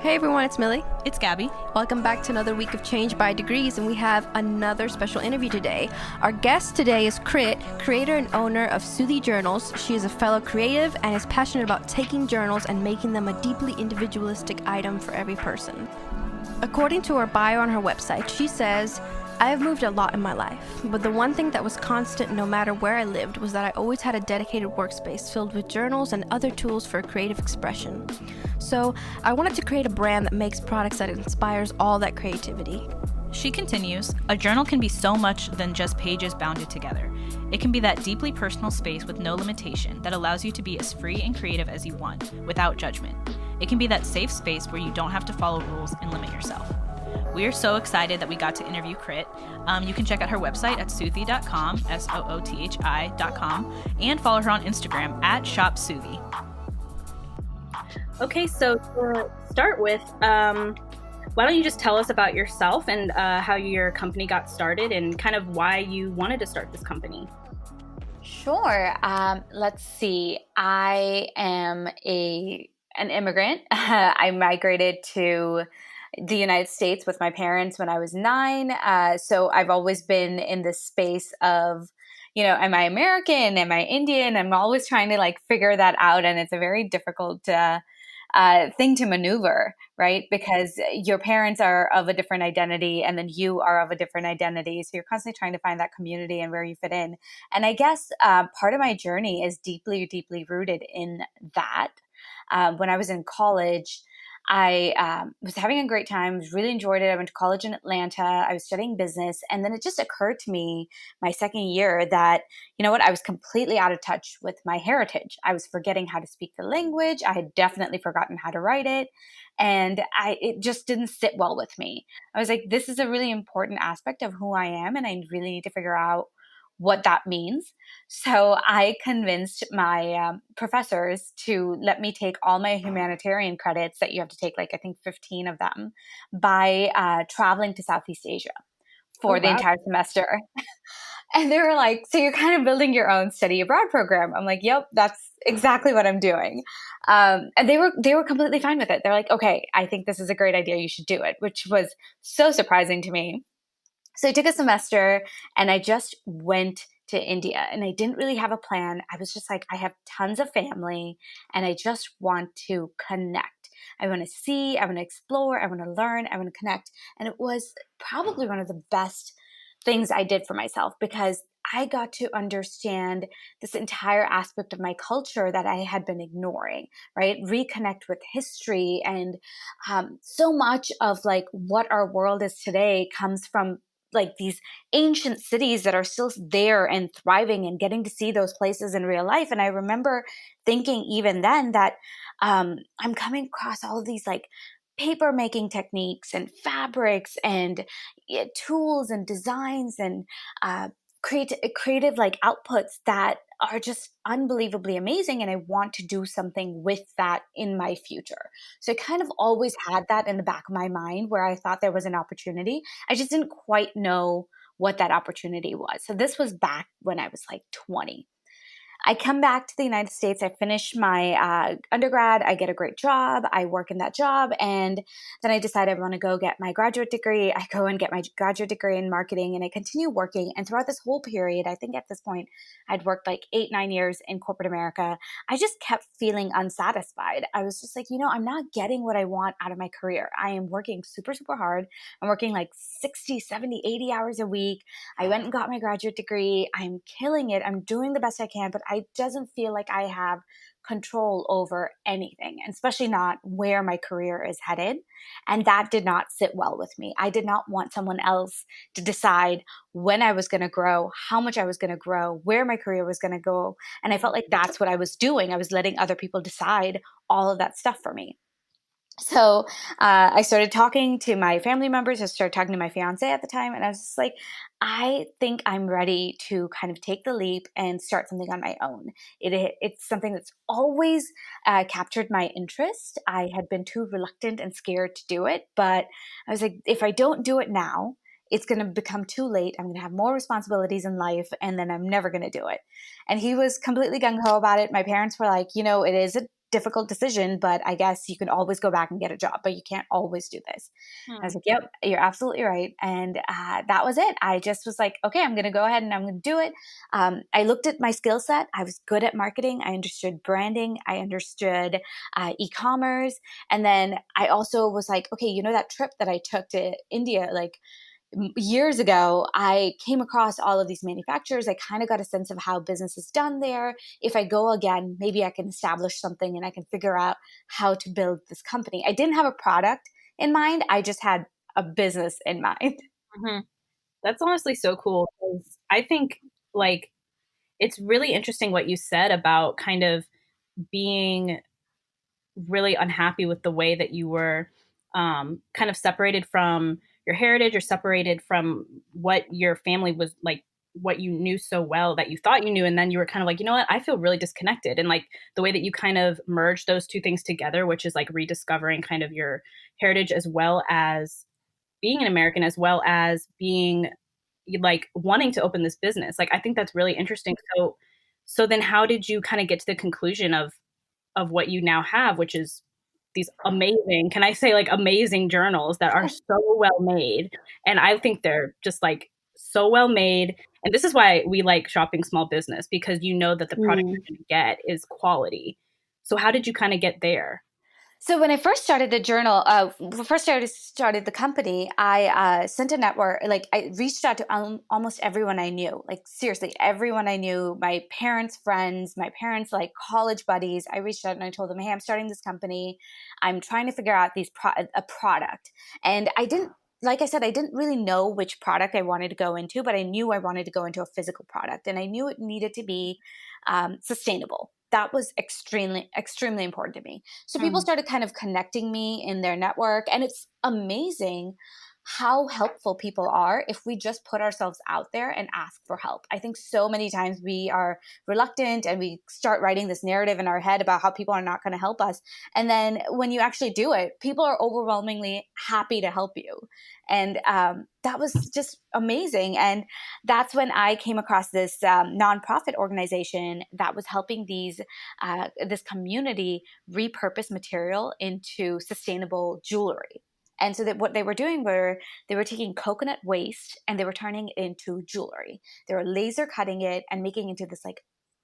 Hey everyone, it's Millie. It's Gabby. Welcome back to another week of Change by Degrees, and we have another special interview today. Our guest today is Krit, creator and owner of Soothi Journals. She is a fellow creative and is passionate about taking journals and making them a deeply individualistic item for every person. According to her bio on her website, she says, I have moved a lot in my life, but the one thing that was constant no matter where I lived was that I always had a dedicated workspace filled with journals and other tools for creative expression. So I wanted to create a brand that makes products that inspires all that creativity. She continues, a journal can be so much than just pages bounded together. It can be that deeply personal space with no limitation that allows you to be as free and creative as you want, without judgment. It can be that safe space where you don't have to follow rules and limit yourself. We are so excited that we got to interview Krit. You can check out her website at soothi.com, SOOTHI.com, and follow her on Instagram at shopsoothi. Okay, so to start with, why don't you just tell us about yourself and how your company got started and kind of why you wanted to start this company? Sure. Let's see. I am an immigrant. I migrated to the United States with my parents when I was 9. So I've always been in this space of, am I American? Am I Indian? I'm always trying to figure that out. And it's a very difficult thing to maneuver, right? Because your parents are of a different identity and then you are of a different identity. So you're constantly trying to find that community and where you fit in. And I guess part of my journey is deeply, deeply rooted in that. When I was in college, I was having a great time, really enjoyed it. I went to college in Atlanta. I was studying business. And then it just occurred to me my second year that, I was completely out of touch with my heritage. I was forgetting how to speak the language. I had definitely forgotten how to write it. And it just didn't sit well with me. I was like, this is a really important aspect of who I am. And I really need to figure out what that means. So I convinced my professors to let me take all my humanitarian credits that you have to take, I think 15 of them, by traveling to Southeast Asia for the entire semester. And they were like, so you're kind of building your own study abroad program. I'm like, yep, that's exactly what I'm doing. And they were completely fine with it. They're like, okay, I think this is a great idea. You should do it, which was so surprising to me. So I took a semester and I just went to India and I didn't really have a plan. I was just like, I have tons of family and I just want to connect. I want to see, I want to explore, I want to learn, I want to connect. And it was probably one of the best things I did for myself because I got to understand this entire aspect of my culture that I had been ignoring, right? Reconnect with history. And so much of what our world is today comes from these ancient cities that are still there and thriving and getting to see those places in real life. And I remember thinking even then that I'm coming across all of these paper making techniques and fabrics and tools and designs and creative outputs that are just unbelievably amazing. And I want to do something with that in my future. So I kind of always had that in the back of my mind where I thought there was an opportunity. I just didn't quite know what that opportunity was. So this was back when I was 20. I come back to the United States. I finish my undergrad. I get a great job. I work in that job. And then I decide I want to go get my graduate degree. I go and get my graduate degree in marketing and I continue working. And throughout this whole period, I think at this point, I'd worked 8-9 years in corporate America. I just kept feeling unsatisfied. I was just I'm not getting what I want out of my career. I am working super, super hard. I'm working 60, 70, 80 hours a week. I went and got my graduate degree. I'm killing it. I'm doing the best I can, but it doesn't feel like I have control over anything, and especially not where my career is headed. And that did not sit well with me. I did not want someone else to decide when I was going to grow, how much I was going to grow, where my career was going to go. And I felt like that's what I was doing. I was letting other people decide all of that stuff for me. So I started talking to my family members. I started talking to my fiance at the time. And I was just like, I think I'm ready to kind of take the leap and start something on my own. It's something that's always captured my interest. I had been too reluctant and scared to do it. But I was like, if I don't do it now, it's going to become too late. I'm going to have more responsibilities in life and then I'm never going to do it. And he was completely gung-ho about it. My parents were like, it is a difficult decision, but I guess you can always go back and get a job, but you can't always do this. I was like, yep, you're absolutely right. And that was it. I just was like, okay, I'm going to go ahead and I'm going to do it. I looked at my skill set. I was good at marketing. I understood branding. I understood e-commerce. And then I also was like, okay, you know, that trip that I took to India, like years ago, I came across all of these manufacturers. I kind of got a sense of how business is done there. If I go again, maybe I can establish something and I can figure out how to build this company. I didn't have a product in mind. I just had a business in mind. Mm-hmm. That's honestly so cool, because I think like it's really interesting what you said about kind of being really unhappy with the way that you were kind of separated from your heritage, or separated from what your family was like, what you knew so well that you thought you knew. And then you were kind of like, you know what, I feel really disconnected. And like the way that you kind of merged those two things together, which is like rediscovering kind of your heritage, as well as being an American, as well as being like wanting to open this business. Like, I think that's really interesting. So then how did you kind of get to the conclusion of what you now have, which is these amazing, can I say like amazing journals that are so well made. And I think they're just like so well made. And this is why we like shopping small business, because you know that the product you're going to get is quality. So how did you kind of get there? So when I first started the journal, first started the company, I sent a network, like I reached out to almost everyone I knew, like seriously, everyone I knew, my parents' friends, my parents' like college buddies. I reached out and I told them, hey, I'm starting this company. I'm trying to figure out a product. And I didn't, like I said, I didn't really know which product I wanted to go into, but I knew I wanted to go into a physical product, and I knew it needed to be sustainable. That was extremely, extremely important to me. So people started kind of connecting me in their network. And it's amazing how helpful people are if we just put ourselves out there and ask for help. I think so many times we are reluctant and we start writing this narrative in our head about how people are not going to help us. And then when you actually do it, people are overwhelmingly happy to help you. And that was just amazing. And that's when I came across this nonprofit organization that was helping this community repurpose material into sustainable jewelry. And so that what they were doing were they were taking coconut waste and they were turning it into jewelry. They were laser cutting it and making it into this like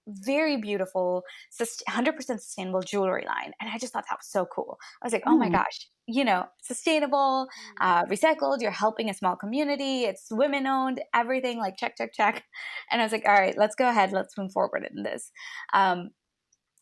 very beautiful 100% sustainable jewelry line. And I just thought that was so cool. I was like, oh my gosh, you know, sustainable, recycled, you're helping a small community, it's women owned, everything, like check, check, check. And I was like, all right, let's go ahead, let's move forward in this.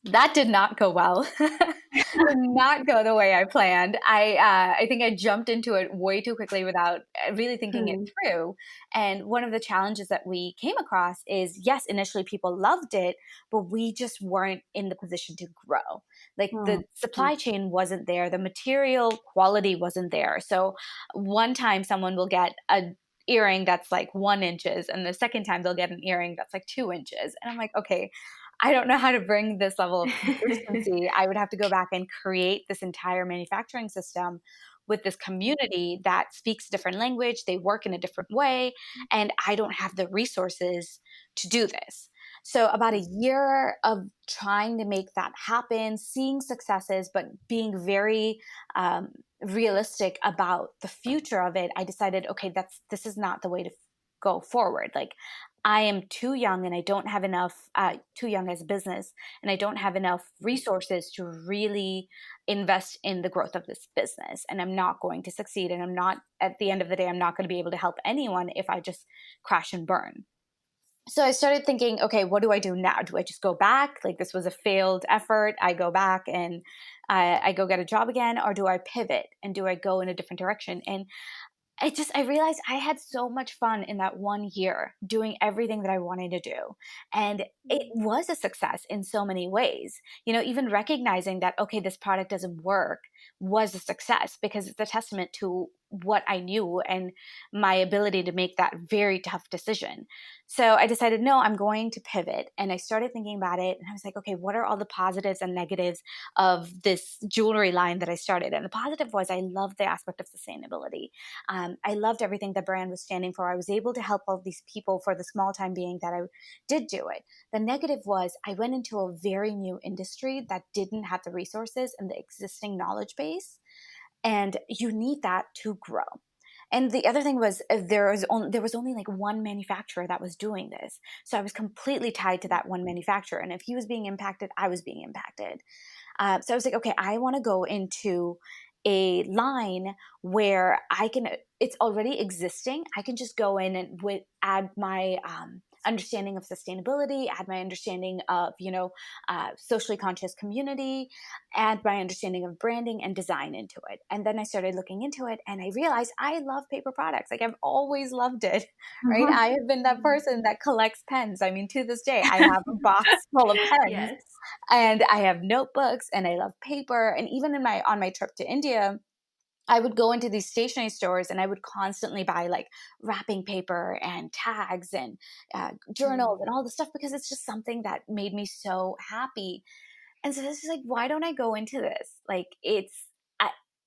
That did not go well. Did not go the way I planned. I think I jumped into it way too quickly without really thinking it through. And one of the challenges that we came across is, yes, initially people loved it, but we just weren't in the position to grow. Like the supply chain wasn't there, the material quality wasn't there. So one time someone will get a earring that's like 1 inch, and the second time they'll get an earring that's like 2 inches. And I'm like, okay, I don't know how to bring this level of consistency. I would have to go back and create this entire manufacturing system with this community that speaks a different language. They work in a different way. And I don't have the resources to do this. So about a year of trying to make that happen, seeing successes, but being very realistic about the future of it, I decided, okay, this is not the way to go forward. Like, I am too young and I don't have enough, too young as a business, and I don't have enough resources to really invest in the growth of this business. And I'm not going to succeed. And I'm not, at the end of the day, I'm not going to be able to help anyone if I just crash and burn. So I started thinking, okay, what do I do now? Do I just go back? Like, this was a failed effort. I go back and I go get a job again, or do I pivot and do I go in a different direction? And I realized I had so much fun in that 1 year doing everything that I wanted to do. And it was a success in so many ways. You know, even recognizing that, okay, this product doesn't work was a success, because it's a testament to what I knew and my ability to make that very tough decision. So I decided, no, I'm going to pivot. And I started thinking about it. And I was like, okay, what are all the positives and negatives of this jewelry line that I started? And the positive was I loved the aspect of sustainability. I loved everything the brand was standing for. I was able to help all these people for the small time being that I did do it. The negative was I went into a very new industry that didn't have the resources and the existing knowledge base. And you need that to grow. And the other thing was there was only like one manufacturer that was doing this. So I was completely tied to that one manufacturer. And if he was being impacted, I was being impacted. So I was like, okay, I want to go into a line where it's already existing. I can just go in and add my understanding of sustainability, add my understanding of, socially conscious community, add my understanding of branding and design into it. And then I started looking into it and I realized I love paper products. Like I've always loved it, right? I have been that person that collects pens. I mean, to this day, I have a box full of pens. Yes. And I have notebooks and I love paper. And even on my trip to India, I would go into these stationery stores and I would constantly buy like wrapping paper and tags and journals and all the stuff because it's just something that made me so happy. And so this is like, why don't I go into this? Like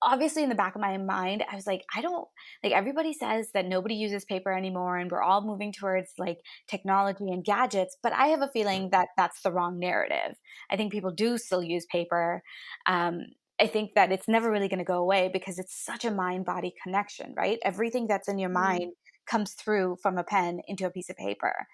obviously in the back of my mind, I was like, I don't like everybody says that nobody uses paper anymore and we're all moving towards like technology and gadgets. But I have a feeling that that's the wrong narrative. I think people do still use paper. I think that it's never really going to go away because it's such a mind body connection, right? Everything that's in your mind comes through from a pen into a piece of paper.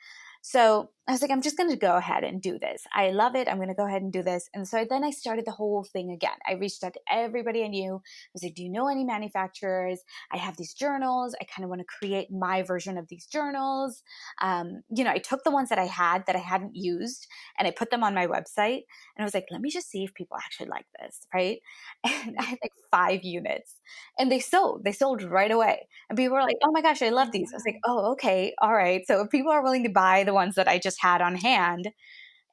So I was like, I'm just going to go ahead and do this. I love it. I'm going to go ahead and do this. And so then I started the whole thing again. I reached out to everybody I knew. I was like, do you know any manufacturers? I have these journals. I kind of want to create my version of these journals. I took the ones that I hadn't used, and I put them on my website. And I was like, let me just see if people actually like this, right? And I had like 5 units, and they sold right away. And people were like, oh my gosh, I love these. I was like, oh, okay, all right. So if people are willing to buy the ones that I just had on hand,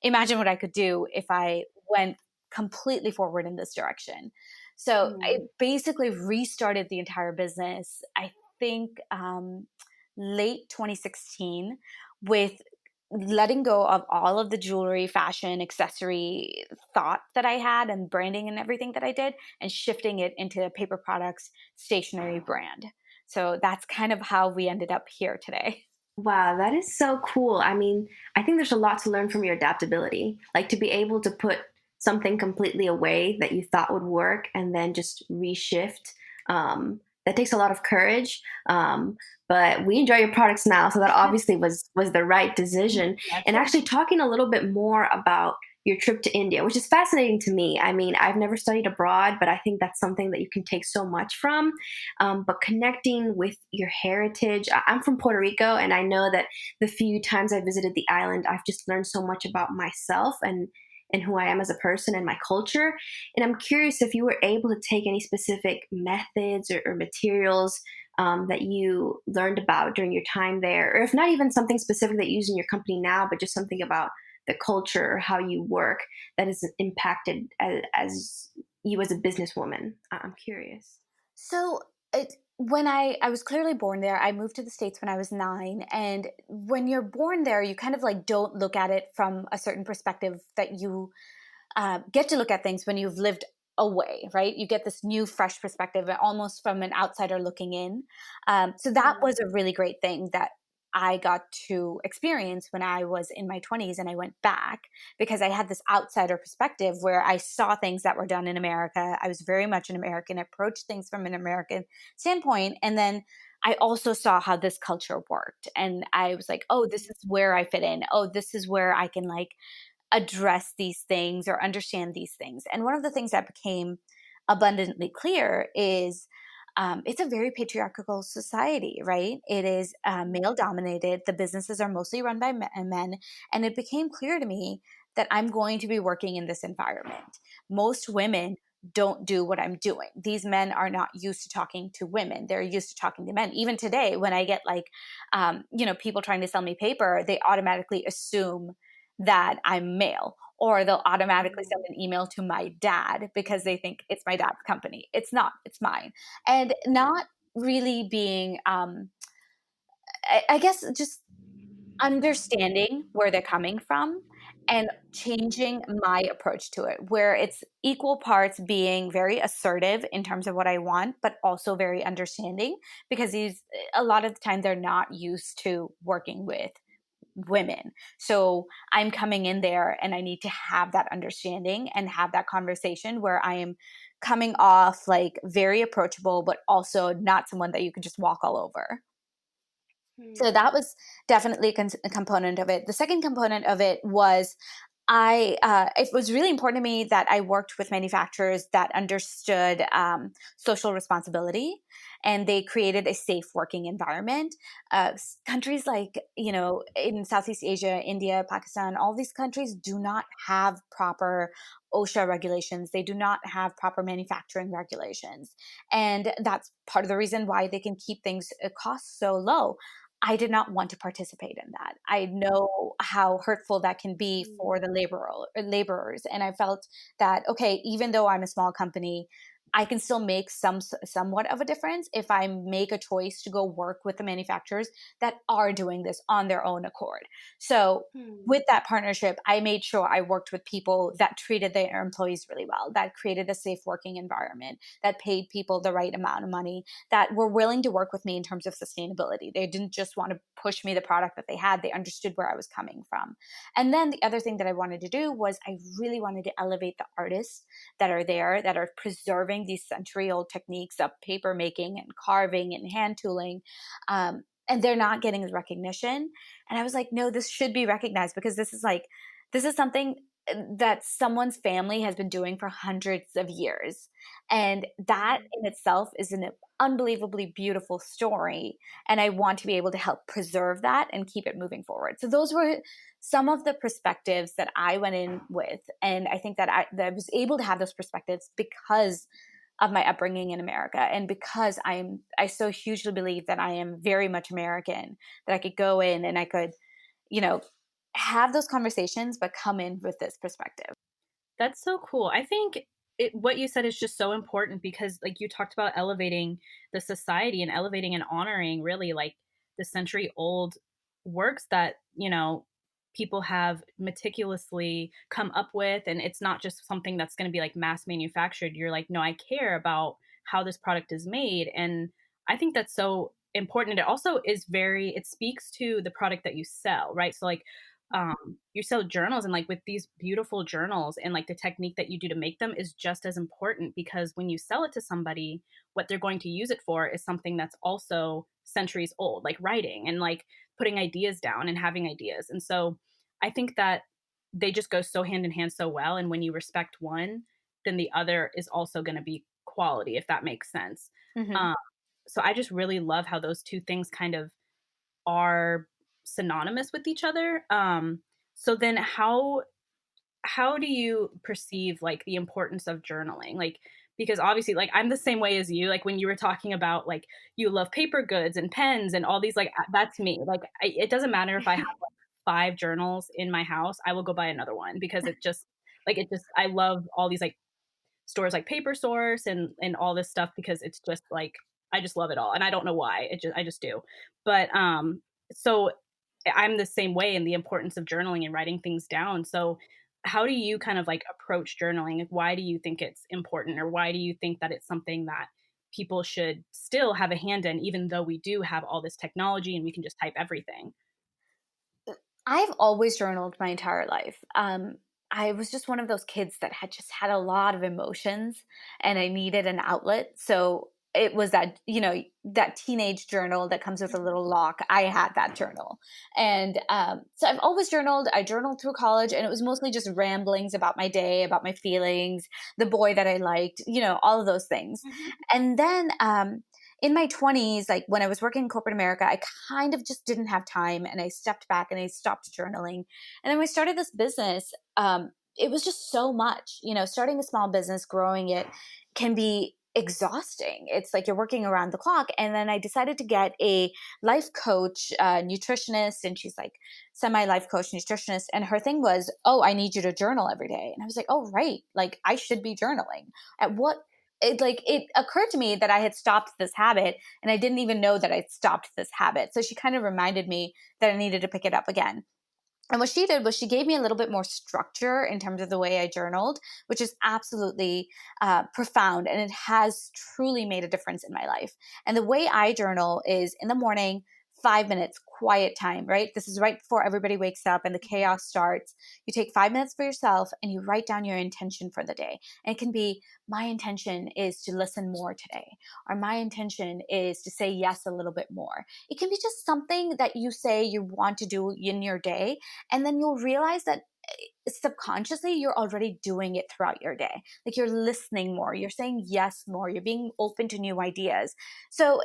imagine what I could do if I went completely forward in this direction. So I basically restarted the entire business, I think late 2016, with letting go of all of the jewelry, fashion, accessory thought that I had and branding and everything that I did and shifting it into a paper products stationery brand. So that's kind of how we ended up here today. Wow, that is so cool. I mean, I think there's a lot to learn from your adaptability. Like to be able to put something completely away that you thought would work and then just reshift. That takes a lot of courage. But we enjoy your products now, so that obviously was the right decision. And actually talking a little bit more about your trip to India, which is fascinating to me. I mean, I've never studied abroad, but I think that's something that you can take so much from. But connecting with your heritage, I'm from Puerto Rico, and I know that the few times I visited the island, I've just learned so much about myself and who I am as a person and my culture. And I'm curious if you were able to take any specific methods or materials that you learned about during your time there, or if not even something specific that you use in your company now, but just something about the culture or how you work that has impacted as you as a businesswoman. I'm curious. So when I was clearly born there, I moved to the States when I was 9. And when you're born there, you kind of like don't look at it from a certain perspective that you get to look at things when you've lived away, right? You get this new, fresh perspective, almost from an outsider looking in. So that was a really great thing that I got to experience when I was in my 20s and I went back, because I had this outsider perspective where I saw things that were done in America. I was very much an American, approached things from an American standpoint. And then I also saw how this culture worked. And I was like, oh, this is where I fit in. Oh, this is where I can like address these things or understand these things. And one of the things that became abundantly clear is it's a very patriarchal society, right? It is male dominated. The businesses are mostly run by men. And it became clear to me that I'm going to be working in this environment. Most women don't do what I'm doing. These men are not used to talking to women. They're used to talking to men. Even today, when I get like, people trying to sell me paper, they automatically assume that I'm male, or they'll automatically send an email to my dad because they think it's my dad's company. It's not, it's mine. And not really being, I guess, just understanding where they're coming from and changing my approach to it, where it's equal parts being very assertive in terms of what I want, but also very understanding, because a lot of the time they're not used to working with women. So I'm coming in there and I need to have that understanding and have that conversation where I am coming off like very approachable, but also not someone that you can just walk all over. So that was definitely a component of it. The second component of it was it was really important to me that I worked with manufacturers that understood social responsibility, and they created a safe working environment. Countries like, in Southeast Asia, India, Pakistan, all these countries do not have proper OSHA regulations. They do not have proper manufacturing regulations. And that's part of the reason why they can keep things costs so low. I did not want to participate in that. I know how hurtful that can be for the laborers. And I felt that, okay, even though I'm a small company, I can still make somewhat of a difference if I make a choice to go work with the manufacturers that are doing this on their own accord. So with that partnership, I made sure I worked with people that treated their employees really well, that created a safe working environment, that paid people the right amount of money, that were willing to work with me in terms of sustainability. They didn't just want to push me the product that they had. They understood where I was coming from. And then the other thing that I wanted to do was I really wanted to elevate the artists that are there, that are preserving these century-old techniques of paper making and carving and hand tooling. And they're not getting the recognition. And I was like, no, this should be recognized, because this is something that someone's family has been doing for hundreds of years. And that in itself is an unbelievably beautiful story. And I want to be able to help preserve that and keep it moving forward. So those were some of the perspectives that I went in with. And I think that I was able to have those perspectives because of my upbringing in America, and because I so hugely believe that I am very much American, that I could go in and I could, have those conversations, but come in with this perspective. That's so cool. I think what you said is just so important because, like, you talked about elevating the society and elevating and honoring really like the century old works that, people have meticulously come up with. And it's not just something that's going to be like mass manufactured. You're like, no, I care about how this product is made. And I think that's so important. It also it speaks to the product that you sell, right? So, like, you sell journals, and like with these beautiful journals, and like the technique that you do to make them is just as important, because when you sell it to somebody, what they're going to use it for is something that's also centuries old, like writing and like putting ideas down and having ideas. And so I think that they just go so hand in hand so well. And when you respect one, then the other is also going to be quality, if that makes sense. Mm-hmm. So I just really love how those two things kind of are synonymous with each other. So then how do you perceive like the importance of journaling? Like, because obviously, like, I'm the same way as you. Like when you were talking about like you love paper goods and pens and all these, like that's me. Like it doesn't matter if I have like 5 journals in my house, I will go buy another one, because I love all these like stores like Paper Source and all this stuff, because it's just like I just love it all, and I don't know why. I just do. But so I'm the same way in the importance of journaling and writing things down. So how do you kind of like approach journaling? Like, why do you think it's important, or why do you think that it's something that people should still have a hand in, even though we do have all this technology and we can just type everything? I've always journaled my entire life. I was just one of those kids that had just had a lot of emotions and I needed an outlet. So it was that, that teenage journal that comes with a little lock. I had that journal. And so I've always journaled. I journaled through college, and it was mostly just ramblings about my day, about my feelings, the boy that I liked, all of those things. Mm-hmm. And then in my 20s, like when I was working in corporate America, I kind of just didn't have time, and I stepped back and I stopped journaling. And then we started this business. It was just so much, starting a small business, growing it can be exhausting. It's like you're working around the clock. And then I decided to get a life coach, nutritionist, and she's like semi-life coach, nutritionist. And her thing was, oh, I need you to journal every day. And I was like, oh, right. Like I should be journaling. At what it occurred to me that I had stopped this habit, and I didn't even know that I'd stopped this habit. So she kind of reminded me that I needed to pick it up again. And what she did was she gave me a little bit more structure in terms of the way I journaled, which is absolutely profound. And it has truly made a difference in my life. And the way I journal is in the morning, 5 minutes, quiet time, right? This is right before everybody wakes up and the chaos starts. You take 5 minutes for yourself and you write down your intention for the day. And it can be, my intention is to listen more today, or my intention is to say yes a little bit more. It can be just something that you say you want to do in your day. And then you'll realize that subconsciously you're already doing it throughout your day. Like you're listening more, you're saying yes more, you're being open to new ideas. So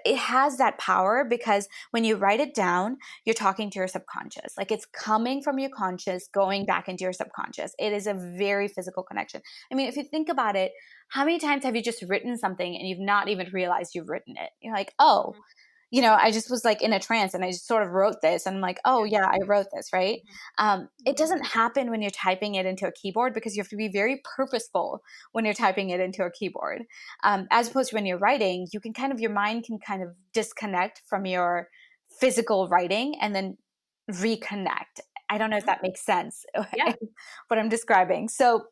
it has that power because when you write it down, you're talking to your subconscious. Like it's coming from your conscious, going back into your subconscious. It is a very physical connection. I mean, if you think about it, how many times have you just written something and you've not even realized you've written it? You're like, oh, I just was like in a trance and I just sort of wrote this and I'm like, oh yeah, I wrote this, right? It doesn't happen when you're typing it into a keyboard because you have to be very purposeful when you're typing it into a keyboard. As opposed to when you're writing, your mind can kind of disconnect from your physical writing and then reconnect. I don't know if that makes sense, Yeah. what I'm describing. So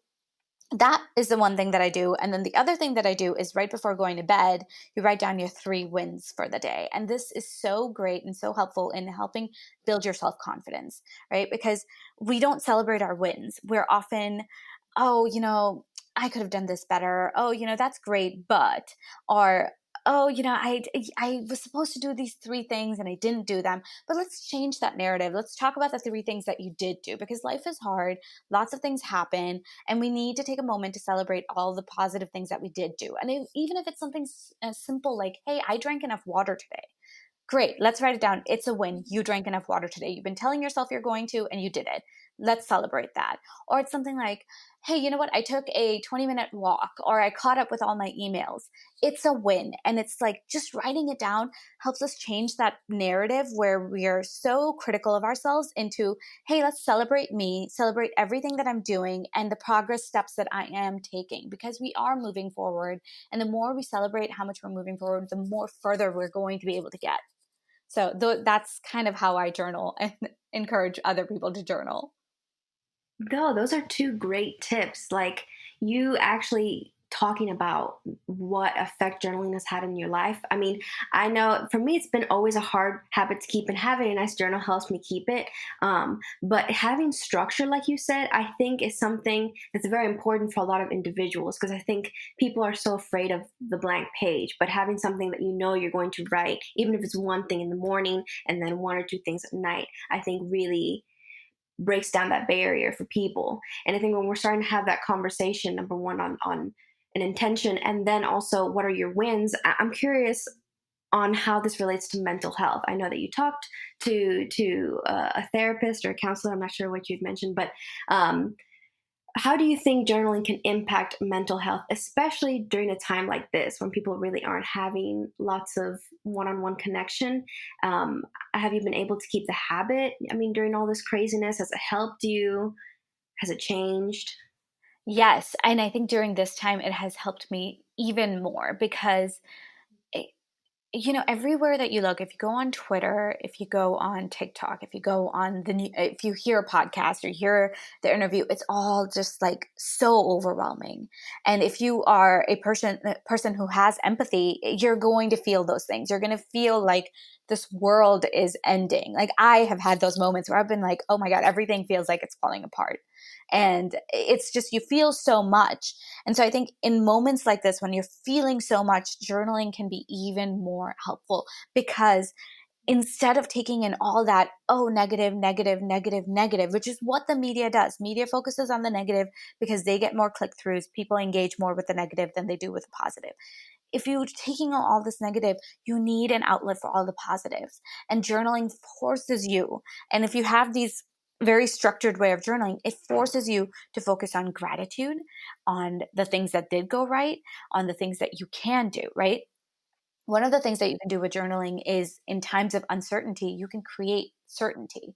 that is the one thing that I do. And then the other thing that I do is right before going to bed, you write down your 3 wins for the day. And this is so great and so helpful in helping build your self-confidence, right? Because we don't celebrate our wins. We're often, oh, I could have done this better. Oh, that's great, but, or, oh, I was supposed to do these 3 things and I didn't do them. But let's change that narrative. Let's talk about the 3 things that you did do, because life is hard. Lots of things happen, and we need to take a moment to celebrate all the positive things that we did do. And even if it's something as simple like, hey, I drank enough water today. Great. Let's write it down. It's a win. You drank enough water today. You've been telling yourself you're going to, and you did it. Let's celebrate that. Or it's something like, hey, you know what? I took a 20-minute walk, or I caught up with all my emails. It's a win. And it's like just writing it down helps us change that narrative where we are so critical of ourselves into, hey, let's celebrate me, celebrate everything that I'm doing and the progress steps that I am taking, because we are moving forward. And the more we celebrate how much we're moving forward, the more further we're going to be able to get. So that's kind of how I journal and encourage other people to journal. No, those are 2 great tips. Like you actually talking about what effect journaling has had in your life. I mean, I know for me, it's been always a hard habit to keep, and having a nice journal helps me keep it. But having structure, like you said, I think is something that's very important for a lot of individuals, because I think people are so afraid of the blank page. But having something that you're going to write, even if it's one thing in the morning and then 1 or 2 things at night, I think really breaks down that barrier for people. And I think when we're starting to have that conversation, number one, on an intention, and then also what are your wins, I'm curious on how this relates to mental health. I know that you talked to a therapist or a counselor. I'm not sure what you'd mentioned, but how do you think journaling can impact mental health, especially during a time like this when people really aren't having lots of one-on-one connection? Have you been able to keep the habit? I mean, during all this craziness, has it helped you? Has it changed? Yes. And I think during this time, it has helped me even more because everywhere that you look, if you go on Twitter, if you go on TikTok, if you go on if you hear a podcast or hear the interview, it's all just like so overwhelming. And if you are a person who has empathy, you're going to feel those things. You're going to feel like this world is ending. Like I have had those moments where I've been like, oh my God, everything feels like it's falling apart. And it's just, you feel so much. And so I think in moments like this, when you're feeling so much, journaling can be even more helpful, because instead of taking in all that, oh, negative, negative, negative, negative, which is what the media does. Media focuses on the negative because they get more click-throughs. People engage more with the negative than they do with the positive. If you're taking on all this negative, you need an outlet for all the positives. And journaling forces you. And if you have these very structured way of journaling, it forces you to focus on gratitude, on the things that did go right, on the things that you can do, right? One of the things that you can do with journaling is in times of uncertainty, you can create certainty.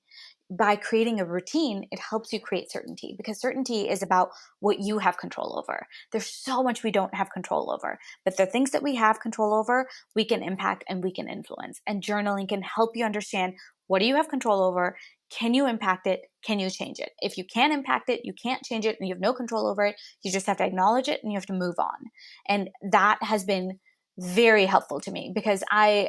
by creating a routine, it helps you create certainty, because certainty is about what you have control over. There's so much we don't have control over, but the things that we have control over, we can impact and we can influence. And journaling can help you understand, what do you have control over? Can you impact it? Can you change it? If you can't impact it, you can't change it, and you have no control over it, you just have to acknowledge it and you have to move on. And that has been very helpful to me, because I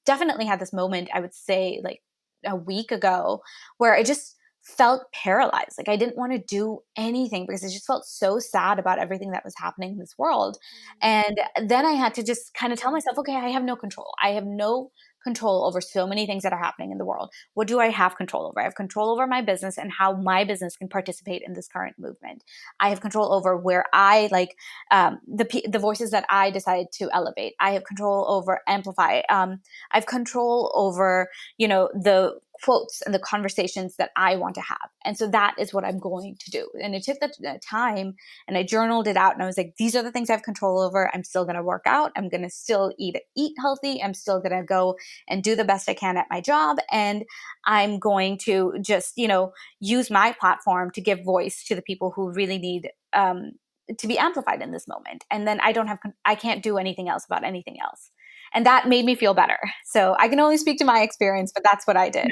definitely had this moment, I would say like a week ago, where I just felt paralyzed. Like I didn't want to do anything because I just felt so sad about everything that was happening in this world. And then I had to just kind of tell myself, okay, I have no control. I have no control over so many things that are happening in the world. What do I have control over? I have control over my business and how my business can participate in this current movement. I have control over where I like the voices that I decide to elevate. I have control over amplify. I have control over, the quotes and the conversations that I want to have. And so that is what I'm going to do. And it took that time, and I journaled it out, and I was like, these are the things I have control over. I'm still going to work out. I'm going to still eat healthy. I'm still going to go and do the best I can at my job. And I'm going to just, use my platform to give voice to the people who really need to be amplified in this moment. And then I can't do anything else about anything else. And that made me feel better. So I can only speak to my experience, but that's what I did.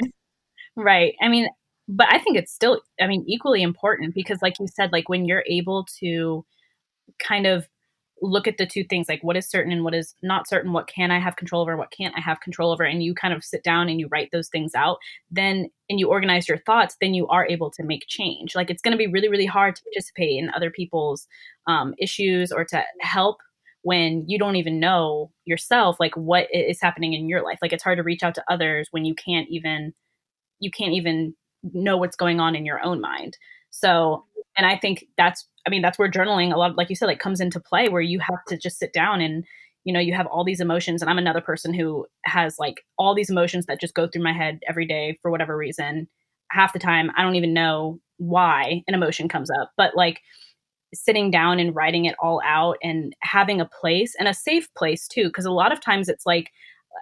Right. I mean, but I think it's still, equally important, because like you said, like when you're able to kind of look at the two things, like what is certain and what is not certain, what can I have control over, what can't I have control over, and you kind of sit down and you write those things out, and you organize your thoughts, then you are able to make change. Like it's going to be really, really hard to participate in other people's issues or to help when you don't even know yourself, like what is happening in your life. Like it's hard to reach out to others when you can't even know what's going on in your own mind. So, and I think that's where journaling, a lot, like you said, like comes into play, where you have to just sit down and, you have all these emotions. And I'm another person who has like all these emotions that just go through my head every day for whatever reason. Half the time, I don't even know why an emotion comes up, but like sitting down and writing it all out and having a place, and a safe place too. Cause a lot of times it's like,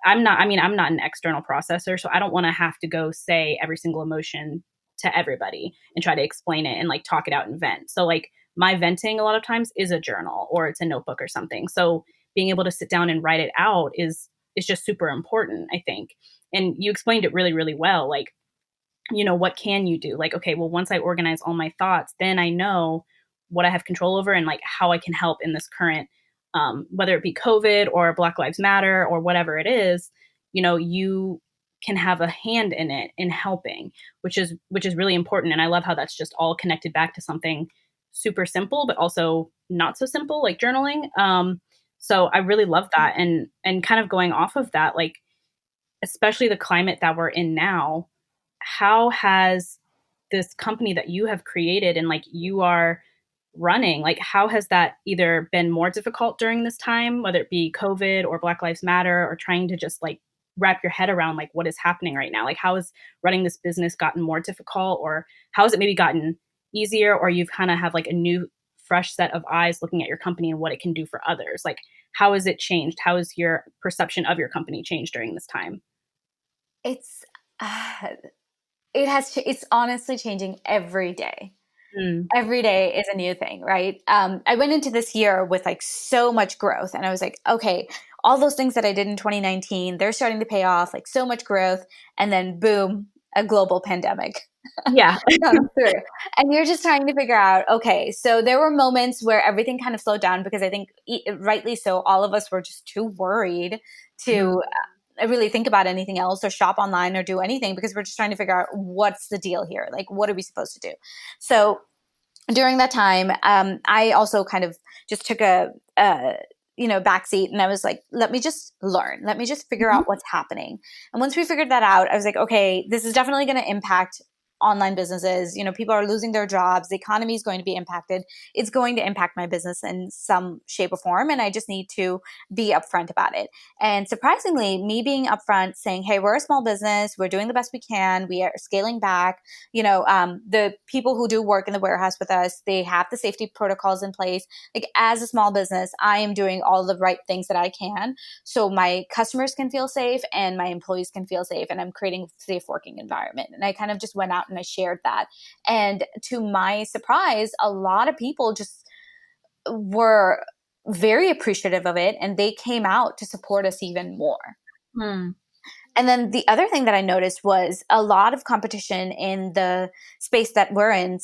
I'm not an external processor, so I don't want to have to go say every single emotion to everybody and try to explain it and like talk it out and vent. So like my venting a lot of times is a journal or it's a notebook or something. So being able to sit down and write it out is just super important, I think. And you explained it really, really well. Like, what can you do? Like, okay, well, once I organize all my thoughts, then I know what I have control over and like how I can help in this current whether it be COVID or Black Lives Matter or whatever it is, you can have a hand in it in helping, which is really important. And I love how that's just all connected back to something super simple, but also not so simple, like journaling. So I really love that. And kind of going off of that, like, especially the climate that we're in now, how has this company that you have created and like you are running, like how has that either been more difficult during this time, whether it be COVID or Black Lives Matter, or trying to just like wrap your head around like what is happening right now? Like how has running this business gotten more difficult, or how has it maybe gotten easier, or you've kind of have like a new fresh set of eyes looking at your company and what it can do for others? Like how has it changed? How has your perception of your company changed during this time? It's it's honestly changing every day. Every day is a new thing, right? I went into this year with like so much growth, and I was like, okay, all those things that I did in 2019, they're starting to pay off, like so much growth. And then boom, a global pandemic Yeah. comes through. And you're just trying to figure out, okay, so there were moments where everything kind of slowed down, because I think rightly so, all of us were just too worried to really think about anything else or shop online or do anything, because we're just trying to figure out what's the deal here. Like, what are we supposed to do? So during that time, I also kind of just took a backseat, and I was like, let me just learn. Let me just figure out what's happening. And once we figured that out, I was like, okay, this is definitely going to impact online businesses. People are losing their jobs. The economy is going to be impacted. It's going to impact my business in some shape or form. And I just need to be upfront about it. And surprisingly, me being upfront, saying, hey, we're a small business. We're doing the best we can. We are scaling back. The people who do work in the warehouse with us, they have the safety protocols in place. Like as a small business, I am doing all the right things that I can, so my customers can feel safe and my employees can feel safe, and I'm creating a safe working environment. And I kind of just went out that and I shared that. And to my surprise, a lot of people just were very appreciative of it, and they came out to support us even more. Hmm. And then the other thing that I noticed was a lot of competition in the space that we're in,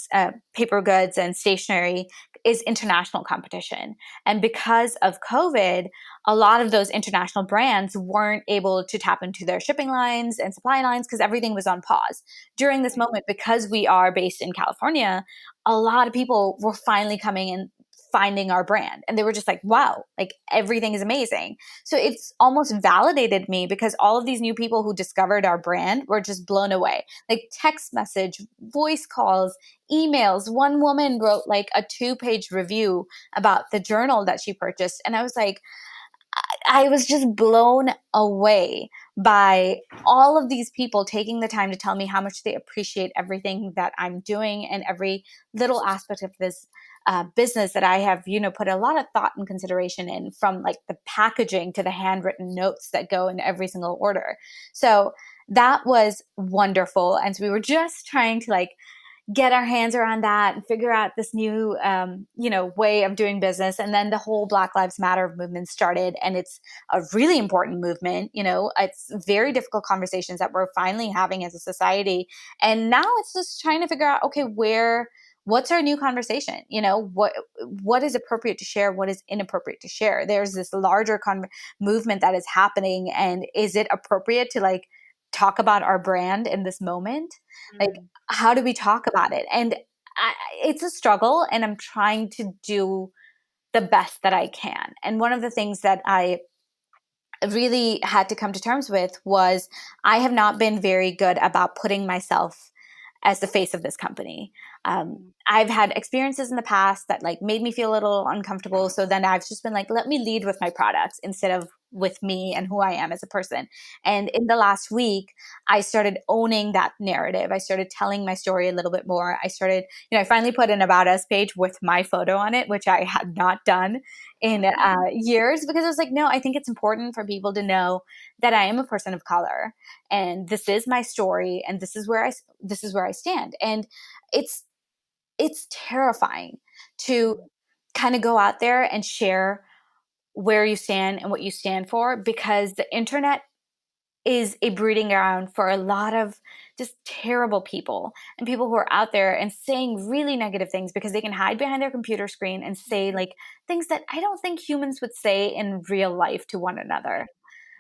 paper goods and stationery, is international competition. And because of COVID, a lot of those international brands weren't able to tap into their shipping lines and supply lines because everything was on pause. During this moment, because we are based in California, a lot of people were finally coming and finding our brand. And they were just like, wow, like everything is amazing. So it's almost validated me because all of these new people who discovered our brand were just blown away. Like text message, voice calls, emails. One woman wrote like a 2-page review about the journal that she purchased. And I was like, I was just blown away by all of these people taking the time to tell me how much they appreciate everything that I'm doing and every little aspect of this business that I have, put a lot of thought and consideration in, from like the packaging to the handwritten notes that go in every single order. So that was wonderful. And so we were just trying to like get our hands around that and figure out this new, way of doing business. And then the whole Black Lives Matter movement started, and it's a really important movement. It's very difficult conversations that we're finally having as a society. And now it's just trying to figure out, okay, what's our new conversation? What is appropriate to share? What is inappropriate to share? There's this larger movement that is happening. And is it appropriate to like talk about our brand in this moment? Like, how do we talk about it? And it's a struggle, and I'm trying to do the best that I can. And one of the things that I really had to come to terms with was I have not been very good about putting myself as the face of this company. I've had experiences in the past that like made me feel a little uncomfortable. So then I've just been like, let me lead with my products instead of with me and who I am as a person. And in the last week, I started owning that narrative. I started telling my story a little bit more. I finally put an About Us page with my photo on it, which I had not done in years, because I was like, no, I think it's important for people to know that I am a person of color, and this is my story, and this is where I stand. And it's terrifying to kind of go out there and share where you stand and what you stand for, because the internet is a breeding ground for a lot of just terrible people and people who are out there and saying really negative things because they can hide behind their computer screen and say like things that I don't think humans would say in real life to one another.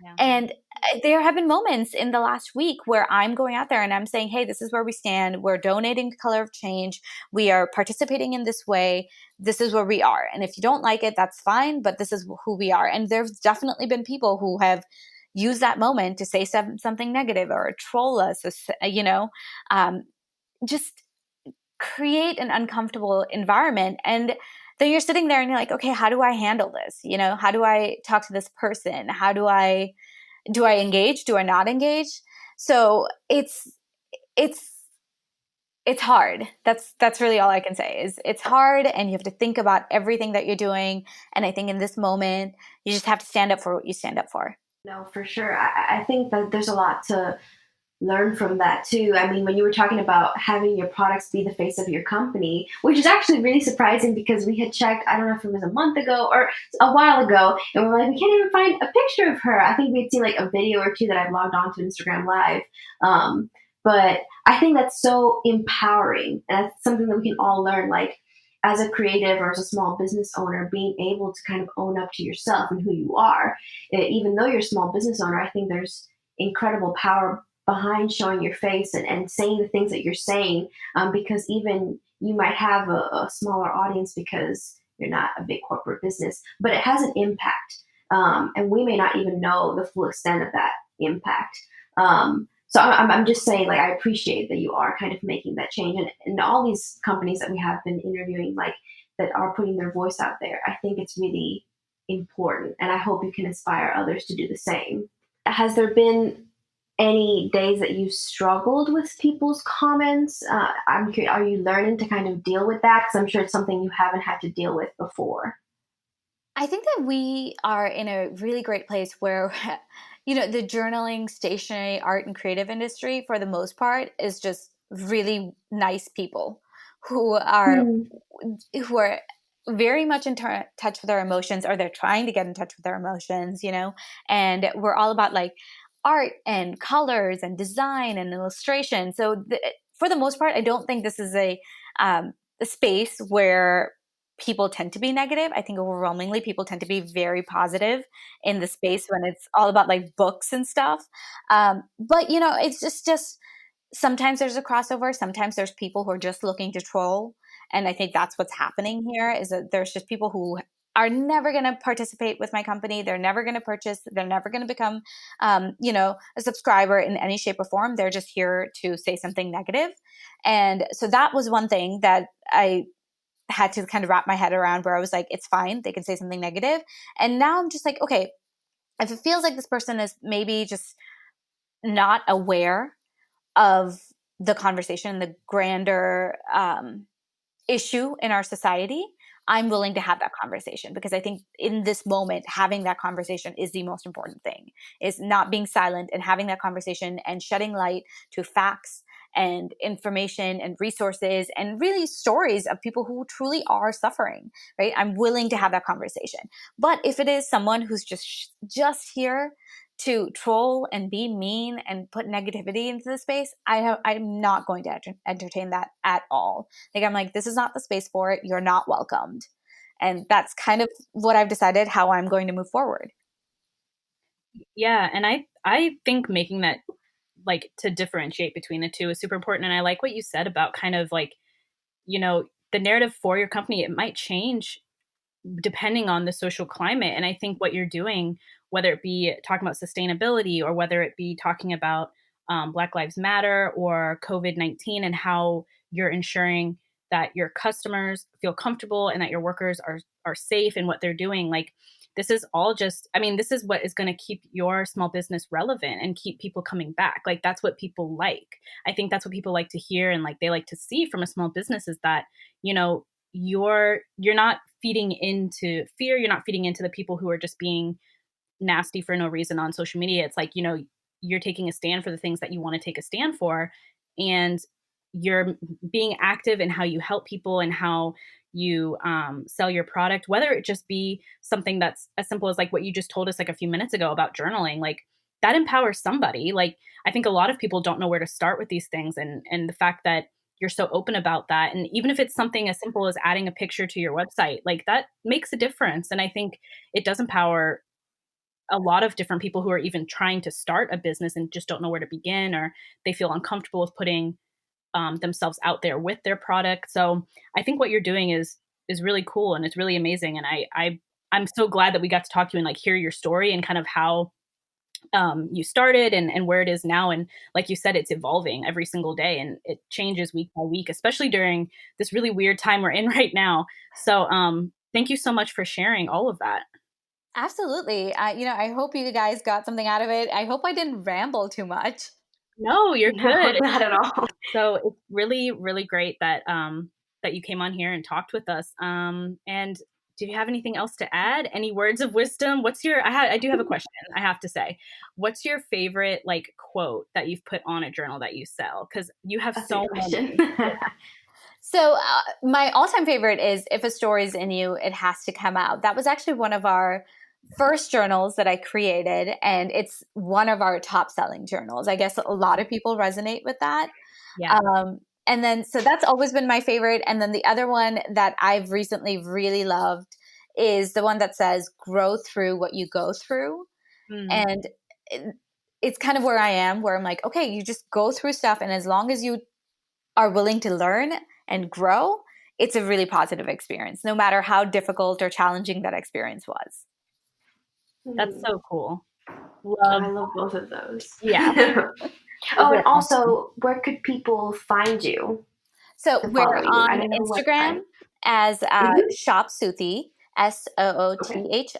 Yeah. And there have been moments in the last week where I'm going out there and I'm saying, hey, this is where we stand. We're donating to Color of Change. We are participating in this way. This is where we are. And if you don't like it, that's fine, but this is who we are. And there's definitely been people who have used that moment to say something negative or troll us, just create an uncomfortable environment. And then you're sitting there and you're like, okay, how do I handle this? How do I talk to this person? How do I engage? Do I not engage? So it's hard. That's really all I can say is it's hard, and you have to think about everything that you're doing. And I think in this moment, you just have to stand up for what you stand up for. No, for sure. I think that there's a lot to learn from that too. I mean, when you were talking about having your products be the face of your company, which is actually really surprising because we had checked, I don't know if it was a month ago or a while ago, and we're like, we can't even find a picture of her. I think we'd seen like a video or two that I've logged on to Instagram Live. But I think that's so empowering. And that's something that we can all learn, like as a creative or as a small business owner, being able to kind of own up to yourself and who you are. Even though you're a small business owner, I think there's incredible power behind showing your face and saying the things that you're saying, because even you might have a smaller audience because you're not a big corporate business, but it has an impact. And we may not even know the full extent of that impact. So I'm just saying, like, I appreciate that you are kind of making that change. And all these companies that we have been interviewing, like, that are putting their voice out there, I think it's really important. And I hope you can inspire others to do the same. Has there been any days that you struggled with people's comments? I'm curious, are you learning to kind of deal with that? Because I'm sure it's something you haven't had to deal with before. I think that we are in a really great place where, the journaling, stationery, art, and creative industry, for the most part, is just really nice people who are very much in touch with their emotions, or they're trying to get in touch with their emotions, and we're all about like art and colors and design and illustration. So for the most part, I don't think this is a space where people tend to be negative. I think overwhelmingly people tend to be very positive in the space when it's all about like books and stuff. But it's just sometimes there's a crossover. Sometimes there's people who are just looking to troll. And I think that's what's happening here, is that there's just people who are never going to participate with my company. They're never going to purchase. They're never going to become, a subscriber in any shape or form. They're just here to say something negative. And so that was one thing that I had to kind of wrap my head around, where I was like, it's fine. They can say something negative. And now I'm just like, okay, if it feels like this person is maybe just not aware of the conversation, the grander issue in our society, I'm willing to have that conversation, because I think in this moment, having that conversation is the most important thing, is not being silent and having that conversation and shedding light to facts and information and resources and really stories of people who truly are suffering, right? I'm willing to have that conversation. But if it is someone who's just here to troll and be mean and put negativity into the space, I'm not going to entertain that at all. Like, I'm like, this is not the space for it. You're not welcomed. And that's kind of what I've decided how I'm going to move forward. Yeah. And I think making that, like, to differentiate between the two is super important. And I like what you said about kind of like, the narrative for your company, it might change depending on the social climate. And I think what you're doing, whether it be talking about sustainability or whether it be talking about Black Lives Matter or COVID-19, and how you're ensuring that your customers feel comfortable and that your workers are safe in what they're doing, like, this is all just, I mean, this is what is going to keep your small business relevant and keep people coming back. Like, that's what people like. I think that's what people like to hear, and like they like to see from a small business, is that, you're not feeding into fear. You're not feeding into the people who are just being nasty for no reason on social media. It's like, you're taking a stand for the things that you want to take a stand for, and you're being active in how you help people and how you sell your product, whether it just be something that's as simple as like what you just told us like a few minutes ago about journaling. Like, that empowers somebody. Like, I think a lot of people don't know where to start with these things, and the fact that you're so open about that, and even if it's something as simple as adding a picture to your website, like, that makes a difference. And I think it does empower a lot of different people who are even trying to start a business and just don't know where to begin, or they feel uncomfortable with putting themselves out there with their product. So I think what you're doing is really cool, and it's really amazing. And I'm so glad that we got to talk to you and like hear your story and kind of how you started and where it is now. And like you said, it's evolving every single day, and it changes week by week, especially during this really weird time we're in right now. So thank you so much for sharing all of that. Absolutely. I hope you guys got something out of it. I hope I didn't ramble too much. No, you're good. Not at all. So it's really, really great that that you came on here and talked with us. And do you have anything else to add? Any words of wisdom? What's your? I do have a question. I have to say, what's your favorite like quote that you've put on a journal that you sell? Because you have so many. So my all-time favorite is, "If a story's in you, it has to come out." That was actually one of our first journals that I created, and it's one of our top-selling journals. I guess a lot of people resonate with that. Yeah. And then, so that's always been my favorite. And then the other one that I've recently really loved is the one that says, "Grow through what you go through." And it's kind of where I am, where I'm like, okay, you just go through stuff, and as long as you are willing to learn and grow, it's a really positive experience, no matter how difficult or challenging that experience was. That's so cool. I love both of those. Yeah. Oh, and also, where could people find you? So we're on Instagram as Shop Soothi, Soothi.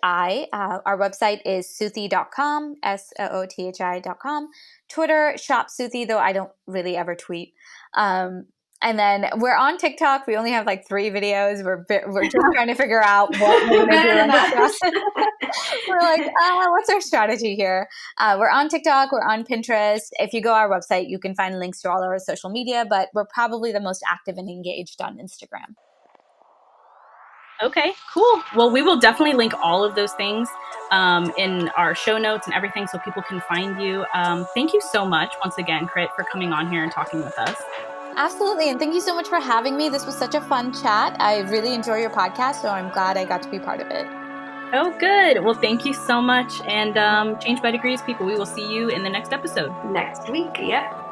Our website is soothi.com, Soothi.com. Twitter, Shop Soothi, though I don't really ever tweet. And then we're on TikTok. We only have like 3 videos. We're just trying to figure out what we're going to do. we're like, what's our strategy here? We're on TikTok, we're on Pinterest. If you go to our website, you can find links to all our social media, but we're probably the most active and engaged on Instagram. Okay, cool. Well, we will definitely link all of those things in our show notes and everything so people can find you. Thank you so much once again, Krit, for coming on here and talking with us. Absolutely. And thank you so much for having me. This was such a fun chat. I really enjoy your podcast, so I'm glad I got to be part of it. Oh, good. Well, thank you so much. And Change by Degrees, people, we will see you in the next episode. Next week. Yep.